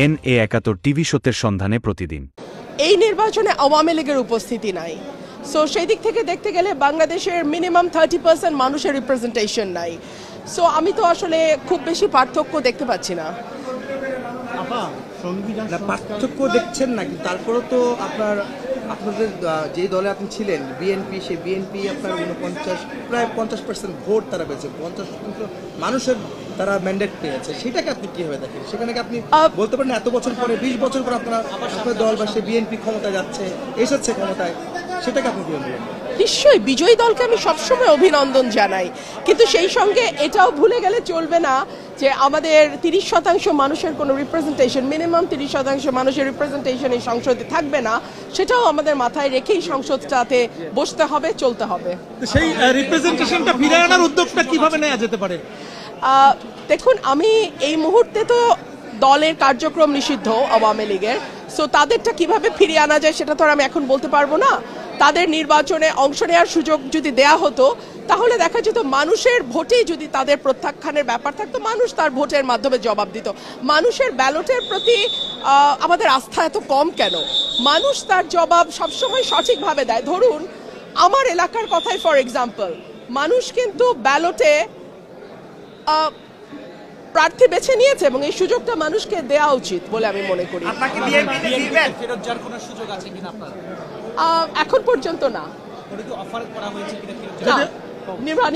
NA71 TV সত্যের সন্ধানে প্রতিদিন। এই নির্বাচনে আওয়ামী লীগের উপস্থিতি নাই, সো সেই দিক থেকে দেখতে গেলে বাংলাদেশের মিনিমাম 30% মানুষের রিপ্রেজেন্টেশন নাই। সো আমি তো আসলে খুব বেশি পার্থক্য দেখতে পাচ্ছি না। পার্থক্য দেখছেন না, কিন্তু তারপরেও তো আপনাদের যে দলে আপনি ছিলেন বিএনপি, সেই বিএনপি আপনার 49 প্রায় 50% ভোট তারা পেয়েছে, 50% মানুষের তারা ম্যান্ডেট পেয়েছে। সেটাকে আপনি কিভাবে দেখেন? সেখানে কি আপনি বলতে পারেন এত বছর পরে 20 বছর পর আপনার দল বা সে বিএনপি ক্ষমতায় যাচ্ছে, এসেছে ক্ষমতায়, সেটাকে আপনি কিভাবে বলবেন? নিশ্চয়ই বিজয়ী দলকে আমি সবসময় অভিনন্দন জানাই, কিন্তু সেই সঙ্গে এটাও ভুলে গেলে চলবে না যে আমাদের 30% মানুষের কোনো রিপ্রেজেন্টেশন, মিনিমাম 30% মানুষের রিপ্রেজেন্টেশন এই সংসদে থাকবে না, সেটাও আমাদের মাথায় রেখেই সংসদটাতে বসতে হবে, চলতে হবে। সেই রিপ্রেজেন্টেশনটা ফিরিয়ে আনার উদ্যোগটা কিভাবে নেওয়া যেতে পারে? দেখুন, আমি এই মুহূর্তে তো দলের কার্যক্রম নিষিদ্ধ আওয়ামী লীগের, সো তাদেরটা কিভাবে ফিরিয়ে আনা যায় সেটা তো আর আমি এখন বলতে পারবো না। তাদের নির্বাচনে অংশ নেওয়ার সুযোগ যদি দেয়া হতো তাহলে দেখা যেত মানুষের ভোটেই যদি তাদের প্রত্যাখ্যানের ব্যাপার থাকতো, মানুষ তার ভোটের মাধ্যমে জবাব দিত। মানুষের ব্যালটের প্রতি আমাদের আস্থা এত কম কেন? মানুষ তার জবাব সবসময় সঠিকভাবে দেয়। ধরুন আমার এলাকার কথাই ফর এক্সাম্পল, মানুষ কিন্তু ব্যালটে প্রার্থী বেছে নিয়েছে এবং এই সুযোগটা মানুষকে দেওয়া উচিত বলে আমি মনে করি। এখন পর্যন্ত না।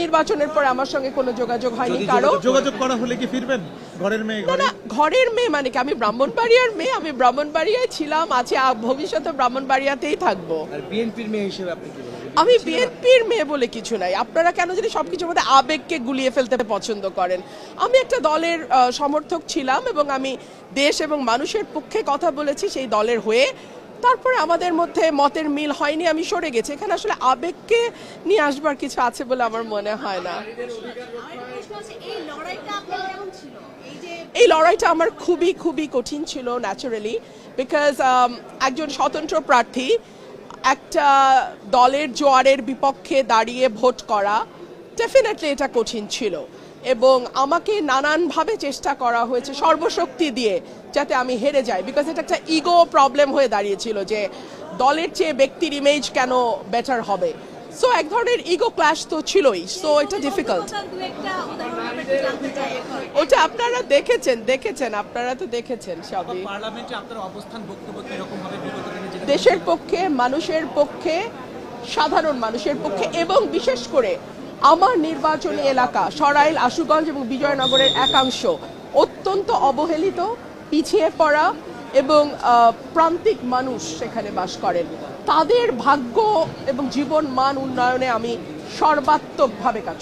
নির্বাচনের পরে আমার সঙ্গে কোনো যোগাযোগ হয়নি। কারো যোগাযোগ করা হলে কি ফিরবেন? ঘরের মেয়ে? না, ঘরের মেয়ে মানে কি? আমি ব্রাহ্মণবাড়িয়ার মেয়ে, আমি ব্রাহ্মণবাড়িয়ায় ছিলাম, আছি, ভবিষ্যতে ব্রাহ্মণবাড়িয়াতেই থাকবো। আর বিএনপির মেয়ে হিসেবে আপনি কি বলবেন? আমি বিএনপির মেয়ে বলে কিছু নাই। আপনারা কেন যদি সবকিছুর মধ্যে আবেগকে গুলিয়ে ফেলতে পছন্দ করেন? আমি একটা দলের সমর্থক ছিলাম এবং আমি দেশ এবং মানুষের পক্ষে কথা বলেছি সেই দলের হয়ে। তারপরে আমাদের মধ্যে মতের মিল হয়নি, আমি সরে গেছি। এখানে আসলে আবেগকে নিয়ে আসবার কিছু আছে বলে আমার মনে হয় না। এই লড়াইটা আমার খুবই খুবই কঠিন ছিল ন্যাচারালি, বিকজ একজন স্বতন্ত্র প্রার্থী একটা দলের জোয়ারের বিপক্ষে দাঁড়িয়ে ভোট করা, ডেফিনেটলি এটা কঠিন ছিল এবং আমাকে নানানভাবে চেষ্টা করা হয়েছে সর্বশক্তি দিয়ে যাতে আমি হেরে যাই, বিকজ এটা একটা ইগো প্রবলেম হয়ে দাঁড়িয়েছিল যে দলের চেয়ে ব্যক্তির ইমেজ কেন বেটার হবে। সো এক ধরনের ইগো ক্ল্যাশ তো ছিলই, সো এটা ডিফিকাল্ট। ওটা আপনারা দেখেছেন আপনারা তো দেখেছেন সবই। দেশের পক্ষে, মানুষের পক্ষে, সাধারণ মানুষের পক্ষে এবং বিশেষ করে আমার নির্বাচনী এলাকা সরাইল, আশুগঞ্জ এবং বিজয়নগরের একাংশ অত্যন্ত অবহেলিত, পিছিয়ে পড়া এবং প্রান্তিক মানুষ সেখানে বাস করেন। তাদের ভাগ্য এবং জীবন মান উন্নয়নে আমি সর্বাত্মকভাবে কাজ